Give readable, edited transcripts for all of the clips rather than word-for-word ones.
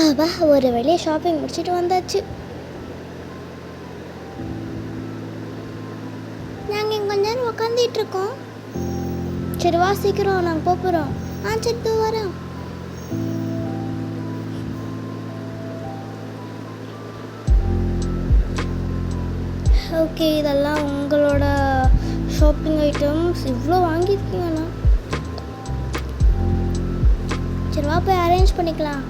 அப்பா ஒரு வழியாக ஷாப்பிங் முடிச்சுட்டு வந்தாச்சு. நாங்கள் இங்கே கொஞ்ச நேரம் உக்காந்துட்டு இருக்கோம். சரி வா சீக்கிரம் நாங்கள் போகிறோம். சரி தூ வரோம். ஓகே, இதெல்லாம் உங்களோட ஷாப்பிங் ஐட்டம்ஸ். இவ்வளோ வாங்கியிருக்கீங்கண்ணா. சரி வா போய் அரேஞ்ச் பண்ணிக்கலாம்.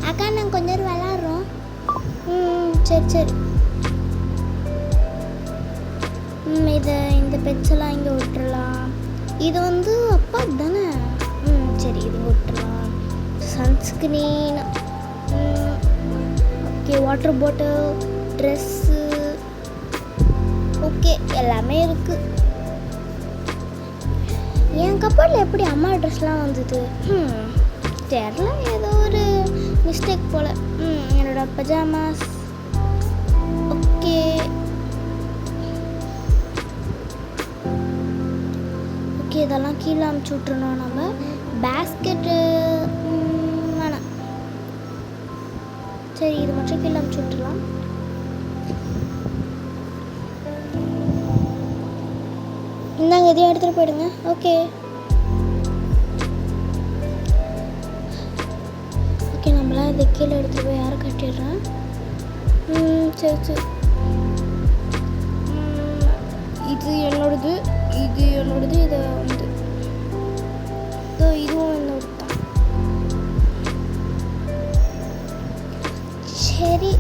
அக்கா நாங்கள் கொஞ்ச நேரம் விளாட்றோம். சரி சரி. இந்த பெட்ஸெல்லாம் இங்கே விட்டுறலாம். இது அப்பா தானே. சரி இது விட்டுறலாம். Sunscreen, okay, water bottle, dress, okay எல்லாமே இருக்குது. என் கப்பலில் எப்படி அம்மா ட்ரெஸ்லாம் வந்தது? தெரில, ஏதோ ஒரு மிஸ்டேக் போல். என்னோடய பஜாமாஸ், ஓகே ஓகே, இதெல்லாம் கீழே அமுச்சு விட்றணும். நம்ம பேஸ்கெட்டு வேணாம். சரி இது மட்டும் கீழே அமுச்சு விட்டுலாம். இந்தாங்க இதையும் எடுத்துகிட்டு போயிடுங்க. ஓகே ஓகே, நம்மளாம் இதை கீழே எடுத்துகிட்டு போய் யாரை கட்டிடுறேன். சரி சரி. இது என்னோடது, இது என்னோடது, இதை இதுவும் என்னோடது தான். சரி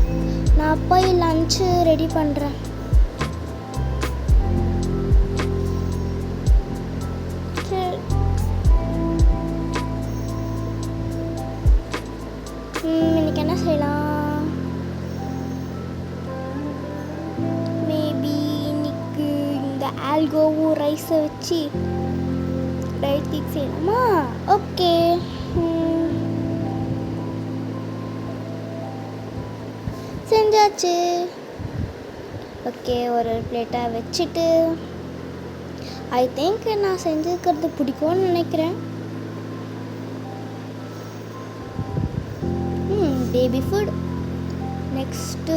நான் போய் லஞ்சு ரெடி பண்ணுறேன். இன்னைக்கு என்ன செய்யலாம்? மேபி இன்னைக்கு இந்த ஆல்கோவும் ரைஸை வச்சு ரைட்டிங் செய்யலாமா? ஓகே, செஞ்சாச்சு. ஓகே, ஒரு பிளேட்டாக வச்சுட்டு ஐ திங்க் நான் செஞ்சுக்கிறது பிடிக்கும்னு நினைக்கிறேன். Baby food. நெக்ஸ்ட்டு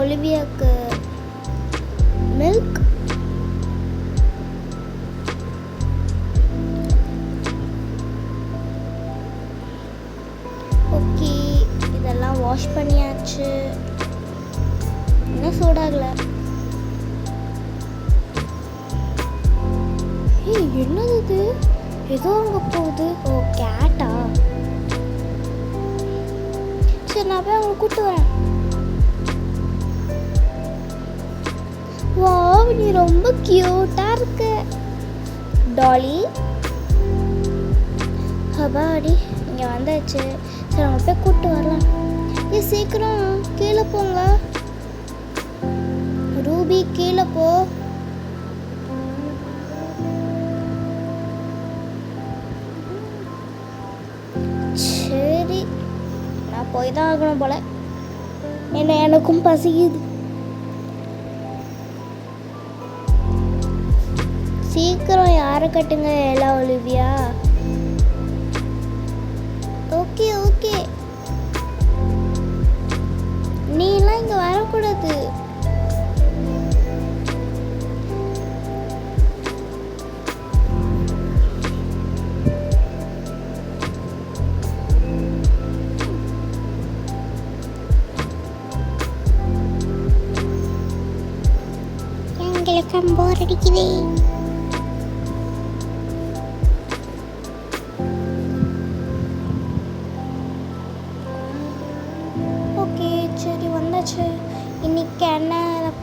ஒலிவியாவுக்கு மில்க். ஓகே, இதெல்லாம் வாஷ் பண்ணியாச்சு. இன்னும் சூடாகலை. என்னது இது? ஏதோ அங்கே போகுது. ஓ கேட்டா? சரி நான் போய் அவங்க கூப்பிட்டு வரேன். வாவ், நீ ரொம்ப கியூட்டாக இருக்க டாலி. ஹபாடி இங்கே வந்தாச்சு. சரி அவங்க போய் கூப்பிட்டு வரலாம். சீக்கிரம் கீழே போங்க. ரூபி கீழே போ. சரி நான் போய் தான் ஆகணும் போல. எனக்கும் பசிக்குது. சீக்கிரம் யாரை கட்டுங்க எல்லா ஒலிவியா. ஓகே ஓகே, நீலாம் இங்கே வரக்கூடாது. எங்களுக்கு போர் அடிக்குது. சரி வந்தாச்சு. இன்னைக்கு என்ன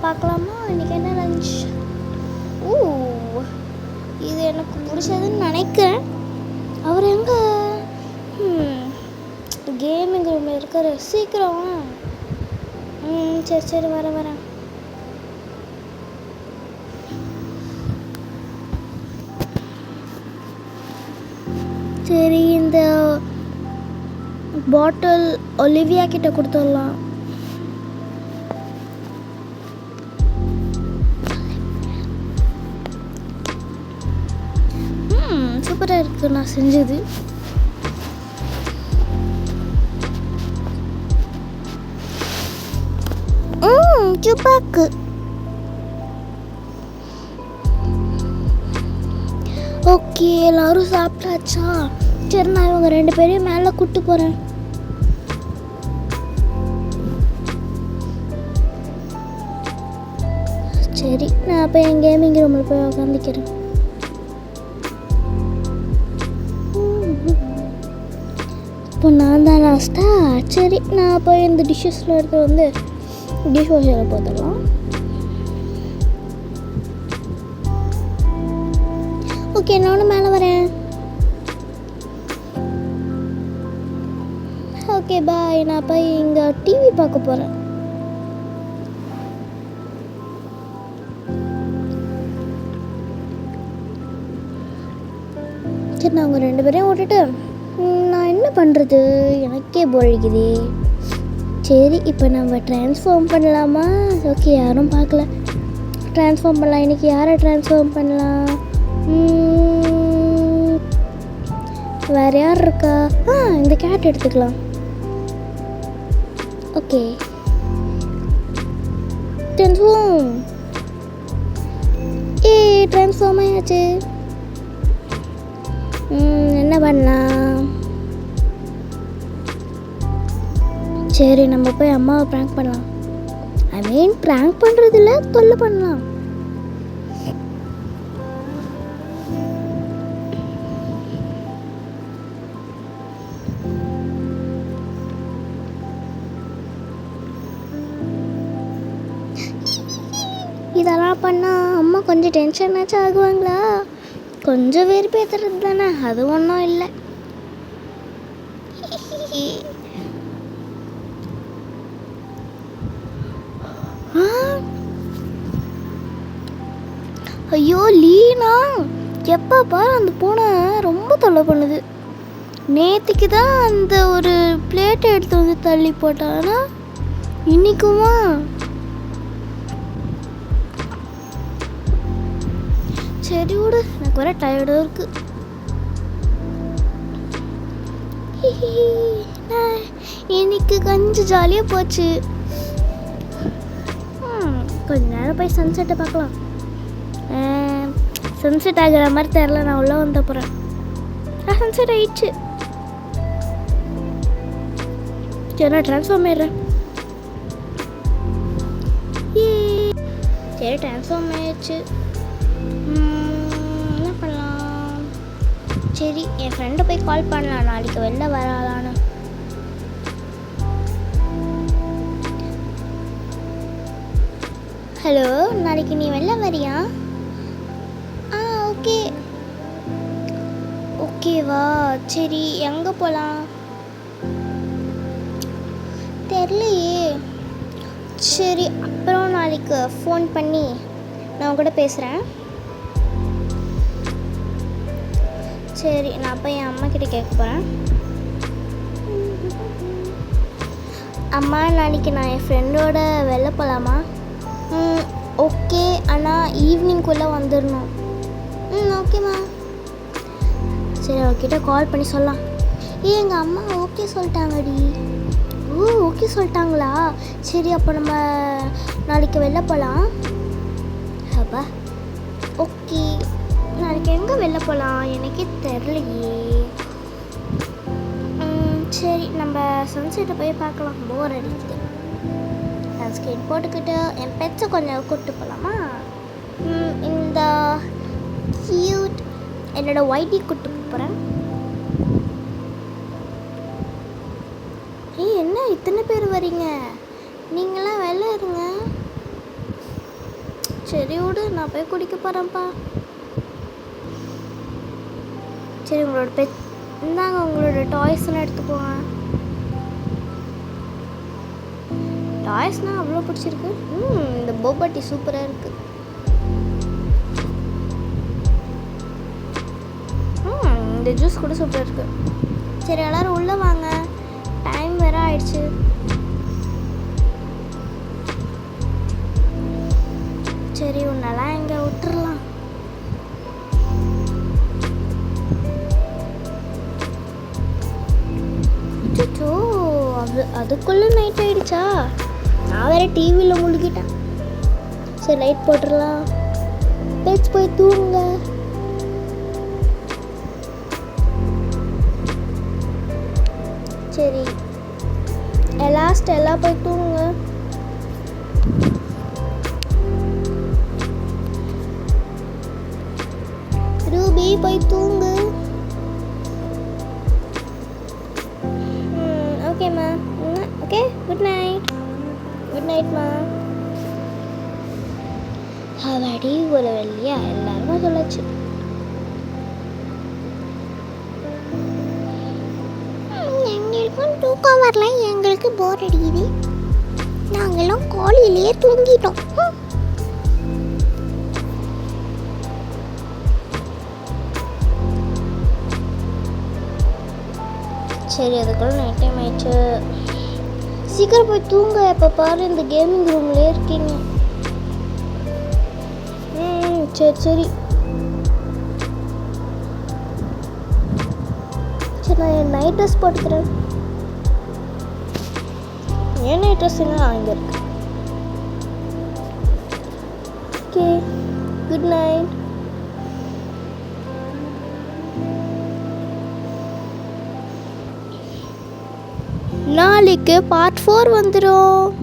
பார்க்கலாமா? இன்னைக்கு என்ன லஞ்ச்? இது எனக்கு பிடிச்சதுன்னு நினைக்கிறேன். அவர் எங்கே? கேமிங் ரூமில் இருக்காரு. சீக்கிரம். சரி சரி வரேன். சரி இந்த பாட்டில் ஒலிவியா கிட்ட கொடுத்துடலாம். சூப்பராக இருக்குது நான் செஞ்சது. சூப்பாக்கு. ஓகே, எல்லாரும் சாப்பிட்டாச்சா? சரி, நான் இவங்க 2 பேரையும் மேலே கூப்பிட்டு போகிறேன். சரி, நான் அப்போ என் கேமிங் ரூமில் போய் உட்காந்துக்கிறேன். இப்போ நான் தான் லாஸ்ட்டா? சரி, நான் போய் இந்த டிஷ்ஷஸில் எடுத்து வந்து டிஷ் வாஷரில் போட்டுடலாம். ஓகே, நானும் மேலே வரேன். Okay bye. நான் போய் இங்கே டிவி பார்க்க போகிறேன். சரி, நான் அவங்க 2 பேரையும் விட்டுட்டு நான் என்ன பண்ணுறது, எனக்கே போர் அடிக்குதே. சரி, இப்போ நம்ம ட்ரான்ஸ்ஃபார்ம் பண்ணலாமா? ஓகே, யாரும் பார்க்கல. ட்ரான்ஸ்ஃபார்ம் பண்ணலாம். இன்றைக்கி யாரை ட்ரான்ஸ்ஃபார்ம் பண்ணலாம்? வேறு யார் இருக்கா? இந்த கேட் எடுத்துக்கலாம். Okay, transform. ட்ரான்ஸ்ஃபார்ம் ஆயாச்சு. என்ன பண்ணலாம்? சரி, நம்ம போய் அம்மாவை ப்ராங்க் பண்ணலாம். ஐ மீன் ப்ராங்க் பண்ணுறதில்ல, தொல்லை பண்ணலாம். இதெல்லாம் பண்ணால் அம்மா கொஞ்சம் டென்ஷனாச்சும் ஆகுவாங்களா? கொஞ்சம் வெறுப்பேற்றுறது தானே, அது ஒன்றும் இல்லை. ஐயோ லீனா, எப்போ பாரு அந்த பூனை ரொம்ப தொல்லை பண்ணுது. நேற்றுக்கு தான் அந்த ஒரு பிளேட்டை எடுத்து வந்து தள்ளி போட்டானா, இன்னைக்குமா? சரி விடு, எனக்கு வர டயர்டாக இருக்கு. இன்னைக்கு கொஞ்சம் ஜாலியாக போச்சு. கொஞ்ச நேரம் போய் சன்செட்டை பார்க்கலாம். சன்செட் ஆகிற மாதிரி தெரில, நான் உள்ளே வந்த போகிறேன். சன்செட் ஆயிடுச்சு. சரி, நான் ட்ரான்ஸ்ஃபார்ம் ஆயிடுறேன். சரி, ட்ரான்ஸ்ஃபார்ம் ஆயிடுச்சு. என்ன பண்ணலாம்? சரி, என் ஃப்ரெண்டை போய் கால் பண்ணலாம், நாளைக்கு வெளில வராளான்னு. ஹலோ, நாளைக்கு நீ வெளில வரியா? ஓகே. ஓகேவா? சரி, எங்கே போகலாம்? தெரியலையே. சரி, அப்புறம் நாளைக்கு ஃபோன் பண்ணி நான் கூட பேசுகிறேன். சரி, நான் போய் என் அம்மா கிட்ட கேட்க போகிறேன். அம்மா, நாளைக்கு நான் என் ஃப்ரெண்டோட வெளில போகலாமா? ஓகே, ஆனால் ஈவினிங்குள்ளே வந்துடணும். ஓகேம்மா. சரி, அவர்கிட்ட கால் பண்ணி சொல்லலாம். எங்கள் அம்மா ஓகே சொல்லிட்டாங்கடி. ஓகே சொல்லிட்டாங்களா? சரி, அப்போ நம்ம நாளைக்கு வெளில போகலாம். அப்பா ஓகே, நாளைக்கு எங்கே வெளில போகலாம் எனக்கே தெரிலையே. சரி, நம்ம சன்செட்டை போய் பார்க்கலாம். போர் அடிக்குது. சன்ஸ்கிரீன் போட்டுக்கிட்டு என் பெட்ஸை கொஞ்சம் கூப்பிட்டு போகலாமா? இந்த கியூட் என்னோட ஒய்டி கூப்பிட்டு போகிறேன். என்ன இத்தனை பேர் வரீங்க? நீங்களாம் வெளில இருங்க. சரி விடு, நான் போய் குடிக்க போகிறேன்ப்பா. சரி, உங்களோட பெட் இந்தாங்க, உங்களோட டாய்ஸ்லாம் எடுத்துக்கோங்க. டாய்ஸ்னால் அவ்வளோ பிடிச்சிருக்கு. இந்த போபாட்டி சூப்பராக இருக்குது. இந்த ஜூஸ் கூட சூப்பராக இருக்குது. சரி, எல்லோரும் உள்ளே வாங்க. டைம் வேற ஆயிடுச்சு. சரி உன்னெல்லாம் இங்கே விட்டுறலாம். அச்சோ, அதுக்குள்ளே நைட் ஆயிடுச்சா? நான் வேற டிவியில் முழுகிட்டேன். சரி லைட் போட்டுடலாம். பெட்ஸ் போய் தூங்குங்க. சரி எல்லாம் போய் தூங்குங்க. ரூபி போய் தூங்கு. ஓகேம்மா. Okay, good night. குட் நைட்மா. அவடி ஒரு வெள்ளியா எல்லாருமே சொல்லாச்சு. எங்களுக்கும் தூக்கம் வரல, எங்களுக்கு போர் அடிக்குது, நாங்களும் காலையிலேயே தூங்கிட்டோம். சரி அதுக்குள்ள நைட் டைம் ஆயிடுச்சு. சீக்கிரம் போய் தூங்க. எப்போ பாரு இந்த கேமிங் ரூம்லேயே இருக்கீங்க. சரி சரி சரி நான் என் நைட் ட்ரெஸ் போட்டுக்கிறேன். ஏன் நைட் ட்ரெஸ் எங்க அங்கே இருக்கு? Okay, good night. நாளைக்கு பார்ட் 4 வந்துடும்.